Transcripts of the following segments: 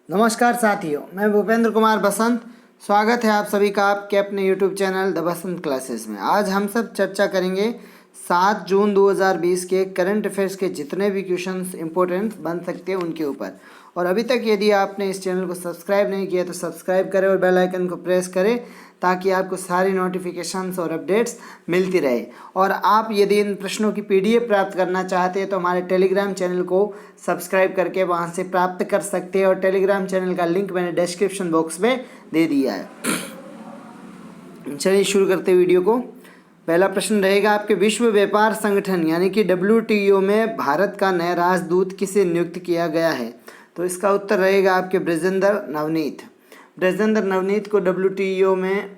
नमस्कार साथियों, मैं भूपेंद्र कुमार बसंत। स्वागत है आप सभी का आपके अपने YouTube channel the Basant classes में। आज हम सब चर्चा करेंगे 7 जून 2020 के करंट अफेयर्स के जितने भी क्वेश्चंस इंपॉर्टेंट बन सकते हैं उनके ऊपर। और अभी तक यदि आपने इस चैनल को सब्सक्राइब नहीं किया तो सब्सक्राइब करें और बेल आइकन को प्रेस करें ताकि आपको सारी नोटिफिकेशंस और अपडेट्स मिलती रहे। और आप यदि इन प्रश्नों की PDF प्राप्त करना चाहते हैं तो हमारे टेलीग्राम चैनल को सब्सक्राइब करके वहां से प्राप्त कर सकते हैं और टेलीग्राम चैनल का लिंक मैंने डिस्क्रिप्शन बॉक्स में दे दिया है। चलिए शुरू करते हैं वीडियो को। पहला प्रश्न रहेगा आपके, विश्व व्यापार संगठन यानी कि WTO में भारत का नया राजदूत किसे नियुक्त किया गया है? तो इसका उत्तर रहेगा आपके ब्रजेंद्र नवनीत। ब्रजेंद्र नवनीत को WTO में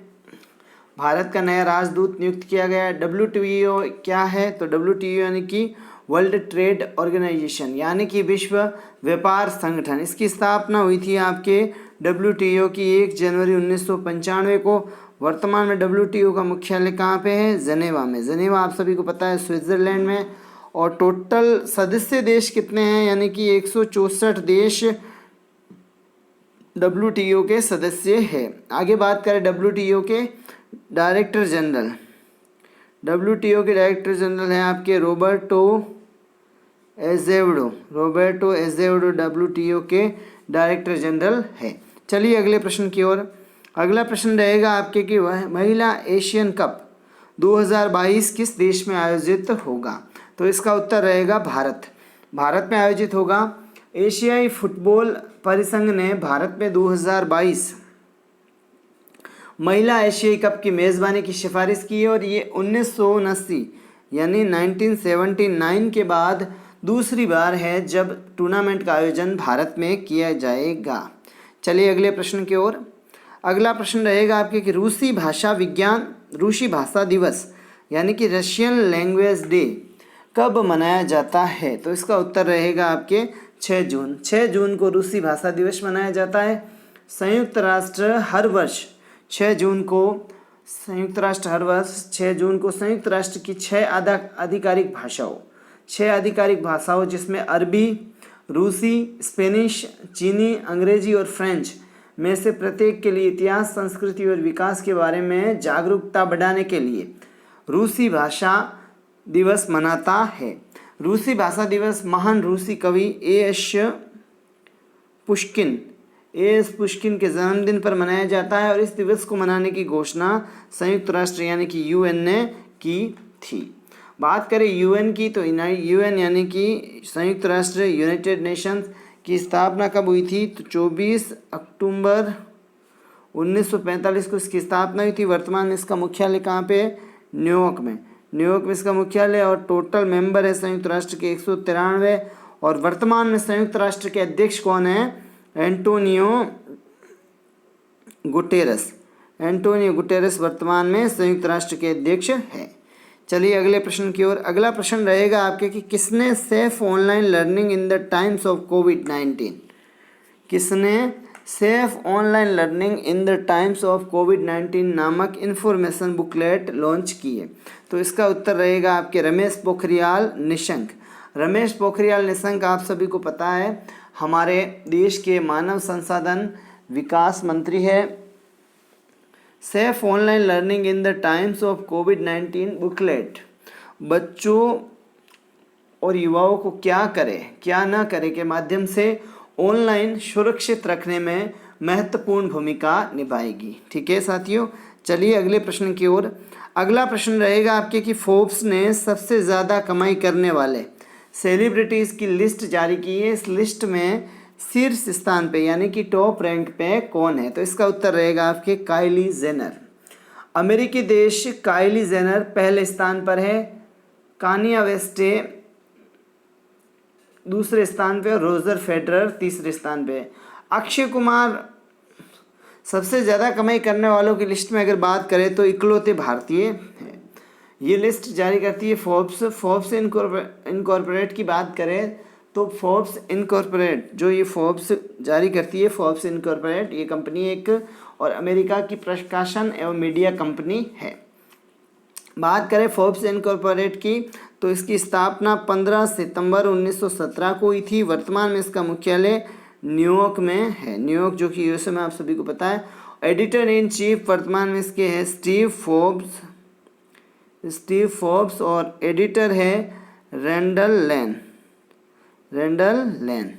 भारत का नया राजदूत नियुक्त किया गया है। WTO क्या है? तो WTO यानी कि वर्ल्ड ट्रेड ऑर्गेनाइजेशन यानी कि विश्व व्यापार संगठन। इसकी स्थापना हुई थी आपके WTO की 1 जनवरी 1995 को। वर्तमान में WTO का मुख्यालय कहाँ पे है? जनेवा में। जनेवा आप सभी को पता है स्विट्जरलैंड में। और टोटल सदस्य देश कितने हैं? यानी कि 164 देश WTO के सदस्य है। आगे बात करें WTO के डायरेक्टर जनरल। WTO के डायरेक्टर जनरल हैं आपके रोबर्टो एजेवडो। रोबर्टो एजेवडो WTO के डायरेक्टर जनरल है। चलिए अगले प्रश्न की ओर। अगला प्रश्न रहेगा आपके कि वह महिला एशियन कप 2022 किस देश में आयोजित होगा? तो इसका उत्तर रहेगा भारत। भारत में आयोजित होगा। एशियाई फुटबॉल परिसंघ ने भारत में 2022 महिला एशियाई कप की मेज़बानी की सिफारिश की है और ये 1979 यानी 1979 के बाद दूसरी बार है जब टूर्नामेंट का आयोजन भारत में किया जाएगा। चलिए अगले प्रश्न की ओर। अगला प्रश्न रहेगा आपके कि रूसी भाषा दिवस यानी कि रशियन लैंग्वेज डे कब मनाया जाता है? तो इसका उत्तर रहेगा आपके 6 जून। 6 जून को रूसी भाषा दिवस मनाया जाता है। संयुक्त राष्ट्र हर वर्ष 6 जून को संयुक्त राष्ट्र की 6 आधिकारिक भाषाओं जिसमें अरबी, रूसी, स्पेनिश, चीनी, अंग्रेजी और फ्रेंच में से प्रत्येक के लिए इतिहास, संस्कृति और विकास के बारे में जागरूकता बढ़ाने के लिए रूसी भाषा दिवस मनाता है। रूसी भाषा दिवस महान रूसी कवि A.S. पुष्किन के जन्मदिन पर मनाया जाता है और इस दिवस को मनाने की घोषणा संयुक्त राष्ट्र यानी कि UN ने की थी। बात करें UN की तो UN यानी कि संयुक्त राष्ट्र यूनाइटेड नेशंस की स्थापना कब हुई थी? तो 24 अक्टूबर 1945 को इसकी स्थापना हुई थी। वर्तमान में इसका मुख्यालय कहाँ पे? न्यूयॉर्क में इसका मुख्यालय। और टोटल मेंबर है संयुक्त राष्ट्र के 193। और वर्तमान में संयुक्त राष्ट्र के अध्यक्ष कौन है? एंटोनियो गुटेरेस वर्तमान में संयुक्त राष्ट्र के अध्यक्ष है। चलिए अगले प्रश्न की ओर। अगला प्रश्न रहेगा आपके कि किसने safe online learning in the times of कोविड-19 नामक इन्फॉर्मेशन बुकलेट लॉन्च की है? तो इसका उत्तर रहेगा आपके रमेश पोखरियाल निशंक। आप सभी को पता है हमारे देश के मानव संसाधन विकास मंत्री है। Safe online learning in the times of covid booklet बच्चों और युवाओं को क्या करें क्या न करें के माध्यम से ऑनलाइन सुरक्षित रखने में महत्वपूर्ण भूमिका निभाएगी। ठीक है साथियों, चलिए अगले प्रश्न की ओर। अगला प्रश्न रहेगा आपके कि फोर्ब्स ने सबसे ज़्यादा कमाई करने वाले सेलिब्रिटीज़ की लिस्ट जारी की है। इस लिस्ट में शीर्ष स्थान पे यानी कि टॉप रैंक पे कौन है? तो इसका उत्तर रहेगा आपके काइली जेनर। अमेरिकी देश काइली जेनर पहले स्थान पर है। कानिया वेस्टे दूसरे स्थान पे और रोजर फेडरर तीसरे स्थान पे है। अक्षय कुमार सबसे ज़्यादा कमाई करने वालों की लिस्ट में अगर बात करें तो इकलौते भारतीय हैं। ये लिस्ट जारी करती है फोर्ब्स इनकॉर्पोरेट की बात करें तो फोर्ब्स इनकॉर्पोरेट जो ये फोर्ब्स जारी करती है, फोर्ब्स इनकॉर्पोरेट ये कंपनी एक और अमेरिका की प्रकाशन एवं मीडिया कंपनी है। बात करें फोर्ब्स इनकॉर्पोरेट की तो इसकी स्थापना 15 सितंबर 1917 को हुई थी। वर्तमान में इसका मुख्यालय न्यूयॉर्क में है, न्यूयॉर्क जो कि यूएसए में, आप सभी को पता है। एडिटर इन चीफ वर्तमान में इसके है स्टीव फोर्ब्स और एडिटर है रेंडल लैन।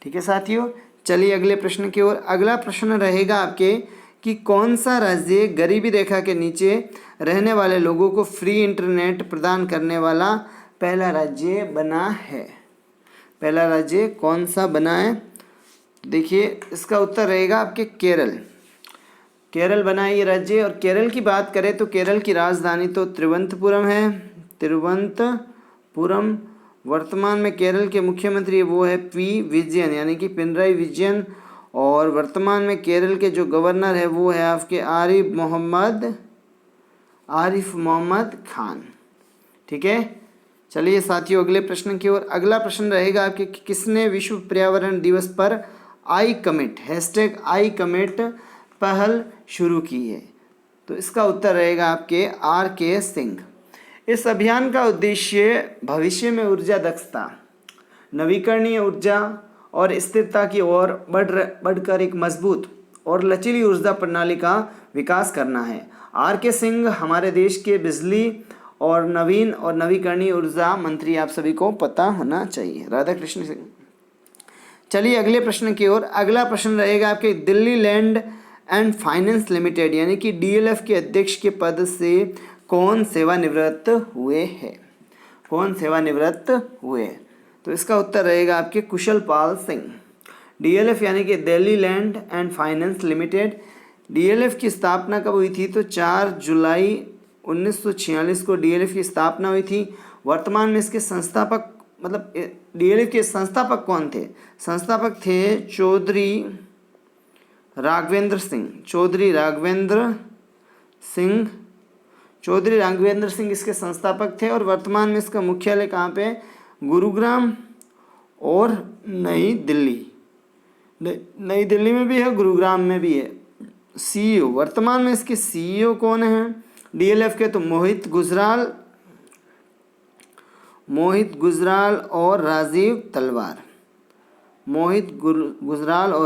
ठीक है साथियों, चलिए अगले प्रश्न की ओर। अगला प्रश्न रहेगा आपके कि कौन सा राज्य गरीबी रेखा के नीचे रहने वाले लोगों को फ्री इंटरनेट प्रदान करने वाला पहला राज्य बना है। पहला राज्य कौन सा बना है? देखिए इसका उत्तर रहेगा आपके केरल बना है ये राज्य। और केरल की बात करें तो केरल की राजधानी तो तिरुवनंतपुरम है, तिरुवनंतपुरम। वर्तमान में केरल के मुख्यमंत्री वो है पी विजयन, यानी कि पिनराई विजयन। और वर्तमान में केरल के जो गवर्नर है वो है आपके आरिफ मोहम्मद खान। ठीक है, चलिए साथियों अगले प्रश्न की ओर। अगला प्रश्न रहेगा आपके कि किसने विश्व पर्यावरण दिवस पर आई कमिट पहल शुरू की है? तो इसका उत्तर रहेगा आपके RK सिंह। इस अभियान का उद्देश्य भविष्य में ऊर्जा दक्षता, नवीकरणीय ऊर्जा और स्थिरता की ओर बढ़कर एक मजबूत और लचीली ऊर्जा प्रणाली का विकास करना है। RK सिंह हमारे देश के बिजली और नवीन और नवीकरणीय ऊर्जा मंत्री, आप सभी को पता होना चाहिए, राधा कृष्ण सिंह। चलिए अगले प्रश्न की ओर। अगला प्रश्न रहेगा आपके Delhi land and finance limited यानी कि DLF के अध्यक्ष के पद से कौन सेवानिवृत्त हुए हैं? तो इसका उत्तर रहेगा आपके कुशल पाल सिंह। DLF यानी कि Delhi land and finance limited, DLF की स्थापना कब हुई थी? तो 4 जुलाई 1946 को DLF की स्थापना हुई थी। वर्तमान में इसके संस्थापक मतलब DLF के संस्थापक कौन थे? संस्थापक थे चौधरी राघवेंद्र सिंह इसके संस्थापक थे। और वर्तमान में इसका मुख्यालय कहाँ पे? गुरुग्राम और नई दिल्ली में भी है, गुरुग्राम में भी है। CEO वर्तमान में इसके CEO कौन है DLF के? तो मोहित गुजराल और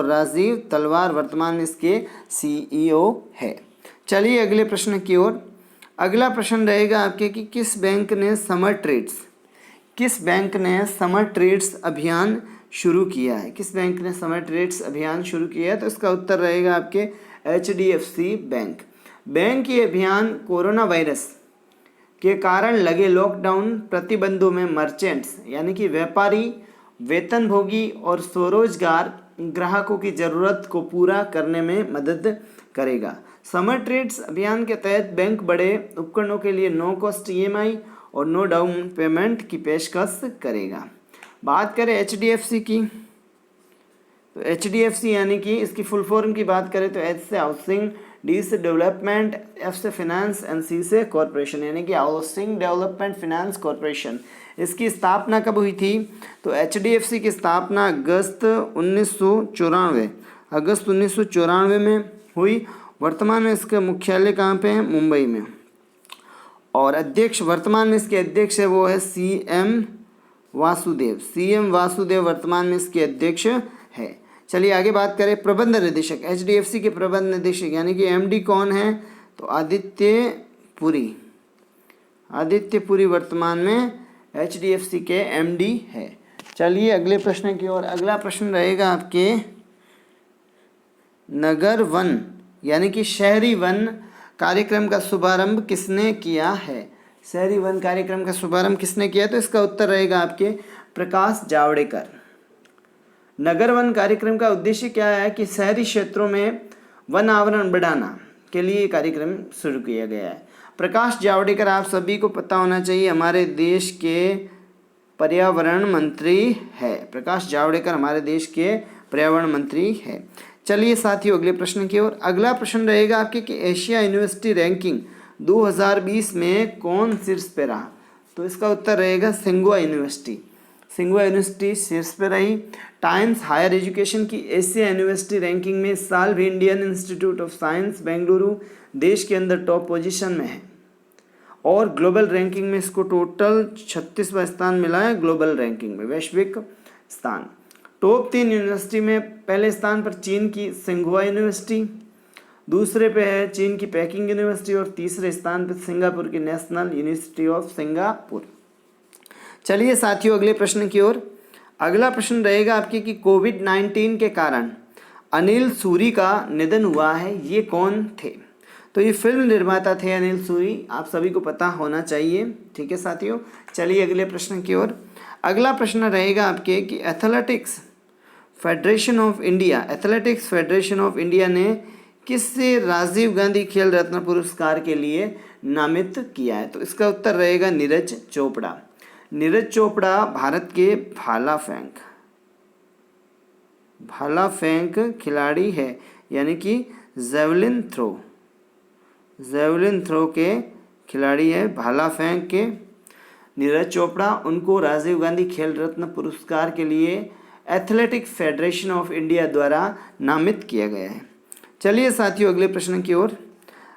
राजीव तलवार वर्तमान में इसके CEO है। चलिए अगले प्रश्न की ओर। अगला प्रश्न रहेगा आपके कि किस बैंक ने समर ट्रेड्स अभियान शुरू किया है? तो इसका उत्तर रहेगा आपके HDFC बैंक। ये अभियान कोरोना वायरस के कारण लगे लॉकडाउन प्रतिबंधों में मर्चेंट्स यानी कि व्यापारी, वेतनभोगी और स्वरोजगार ग्राहकों की ज़रूरत को पूरा करने में मदद करेगा। समर ट्रेड्स अभियान के तहत बैंक बड़े उपकरणों के लिए नो कॉस्ट EMI और नो डाउन पेमेंट की पेशकश करेगा। बात करें HDFC की, तो HDFC यानी कि इसकी फुल फॉर्म की बात करें तो H से हाउसिंग, D से डेवलपमेंट, F से फाइनेंस एंड C से कॉरपोरेशन यानी कि हाउसिंग डेवलपमेंट फाइनेंस कॉरपोरेशन। इसकी स्थापना कब हुई थी? तो HDFC की स्थापना अगस्त 1994 में हुई। वर्तमान में इसका मुख्यालय कहाँ पे है? मुंबई में। और वर्तमान में इसके अध्यक्ष है वो है CM वासुदेव वर्तमान में इसके अध्यक्ष है। चलिए आगे बात करें प्रबंध निदेशक। HDFC के प्रबंध निदेशक यानी कि MD कौन है? तो आदित्य पुरी वर्तमान में HDFC के MD है। चलिए अगले प्रश्न की ओर। अगला प्रश्न रहेगा आपके नगर वन यानी कि शहरी वन कार्यक्रम का शुभारंभ किसने किया है? तो इसका उत्तर रहेगा आपके प्रकाश जावड़ेकर। नगर वन कार्यक्रम का उद्देश्य क्या है कि शहरी क्षेत्रों में वन आवरण बढ़ाना के लिए कार्यक्रम शुरू किया गया है। प्रकाश जावड़ेकर आप सभी को पता होना चाहिए हमारे देश के पर्यावरण मंत्री है। चलिए साथियों अगले प्रश्न की ओर। अगला प्रश्न रहेगा आपके कि एशिया यूनिवर्सिटी रैंकिंग 2020 में कौन शीर्ष पे रहा? तो इसका उत्तर रहेगा सिंघुआ यूनिवर्सिटी शीर्ष पे रही। टाइम्स हायर एजुकेशन की एशिया यूनिवर्सिटी रैंकिंग में इस साल भी Indian institute of science Bengaluru देश के अंदर टॉप पोजीशन में है। और ग्लोबल रैंकिंग में इसको टोटल 36वां स्थान मिला है, ग्लोबल रैंकिंग में वैश्विक स्थान। टॉप 3 यूनिवर्सिटी में पहले स्थान पर चीन की सिंघुआ यूनिवर्सिटी, दूसरे पे है चीन की पेकिंग यूनिवर्सिटी और तीसरे स्थान पर सिंगापुर की नेशनल यूनिवर्सिटी ऑफ सिंगापुर। चलिए साथियों अगले प्रश्न की ओर। अगला प्रश्न रहेगा आपके कि कोविड-19 के कारण अनिल सूरी का निधन हुआ है, ये कौन थे? तो ये फिल्म निर्माता थे अनिल सूरी, आप सभी को पता होना चाहिए। ठीक है साथियों, चलिए अगले प्रश्न की ओर। अगला प्रश्न रहेगा आपके कि एथलेटिक्स फेडरेशन ऑफ इंडिया ने किससे राजीव गांधी खेल रत्न पुरस्कार के लिए नामित किया है? तो इसका उत्तर रहेगा नीरज चोपड़ा। नीरज चोपड़ा भारत के भाला फेंक खिलाड़ी है, यानी कि जेवलिन थ्रो के खिलाड़ी है, भाला फेंक के नीरज चोपड़ा। उनको राजीव गांधी खेल रत्न पुरस्कार के लिए एथलेटिक फेडरेशन ऑफ इंडिया द्वारा नामित किया गया है। चलिए साथियों अगले प्रश्न की ओर।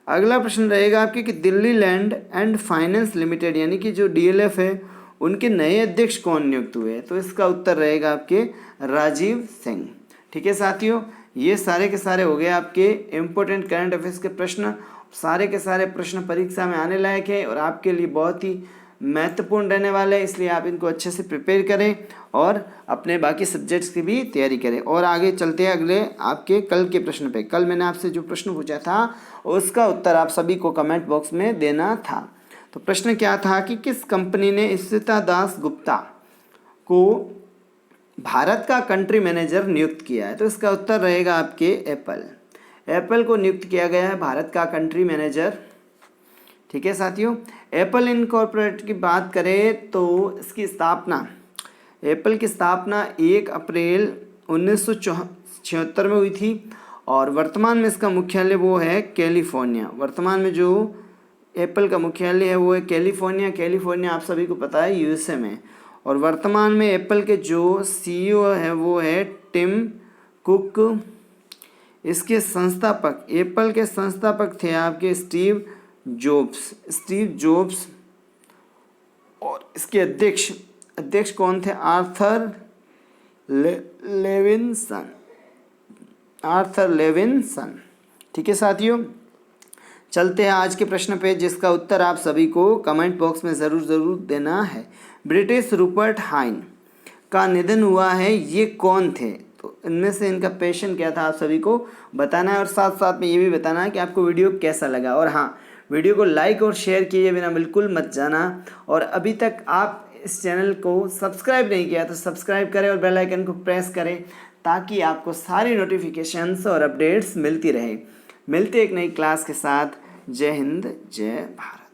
अगला प्रश्न रहेगा आपके कि Delhi land and finance limited यानी कि जो DLF है उनके नए अध्यक्ष कौन नियुक्त हुए? तो इसका उत्तर रहेगा आपके राजीव सिंह। ठीक है साथियों, ये सारे के सारे हो गए आपके इम्पोर्टेंट करंट अफेयर्स के प्रश्न। सारे के सारे प्रश्न परीक्षा में आने लायक है और आपके लिए बहुत ही महत्वपूर्ण रहने वाले हैं, इसलिए आप इनको अच्छे से प्रिपेयर करें और अपने बाकी सब्जेक्ट्स की भी तैयारी करें। और आगे चलते हैं अगले आपके कल के प्रश्न पे। कल मैंने आपसे जो प्रश्न पूछा था उसका उत्तर आप सभी को कमेंट बॉक्स में देना था। तो प्रश्न क्या था कि किस कंपनी ने ईशिता दास गुप्ता को भारत का कंट्री मैनेजर नियुक्त किया है? तो इसका उत्तर रहेगा आपके एप्पल को नियुक्त किया गया है भारत का कंट्री मैनेजर। ठीक है साथियों, एप्पल इनकॉर्पोरेट की बात करें तो इसकी स्थापना एप्पल की स्थापना 1 अप्रैल 1976 में हुई थी और वर्तमान में इसका मुख्यालय वो है कैलिफोर्निया। वर्तमान में जो एप्पल का मुख्यालय है वो है कैलिफोर्निया आप सभी को पता है USA में। और वर्तमान में एप्पल के जो CEO है वो है टिम कुक। इसके एप्पल के संस्थापक थे आपके स्टीव जॉब्स और इसके अध्यक्ष कौन थे? Arthur Levinson. ठीक है साथियों, चलते हैं आज के प्रश्न पे जिसका उत्तर आप सभी को कमेंट बॉक्स में ज़रूर देना है। ब्रिटिश रूपर्ट हाइन का निधन हुआ है, ये कौन थे? तो इनमें से इनका पैशन क्या था आप सभी को बताना है और साथ साथ में ये भी बताना है कि आपको वीडियो कैसा लगा। और हाँ, वीडियो को लाइक और शेयर किए बिना बिल्कुल मत जाना। और अभी तक आप इस चैनल को सब्सक्राइब नहीं किया तो सब्सक्राइब करें और बेल आइकन को प्रेस करें ताकि आपको सारी नोटिफिकेशंस और अपडेट्स मिलती रहे। मिलते एक नई क्लास के साथ। जय हिंद, जय भारत।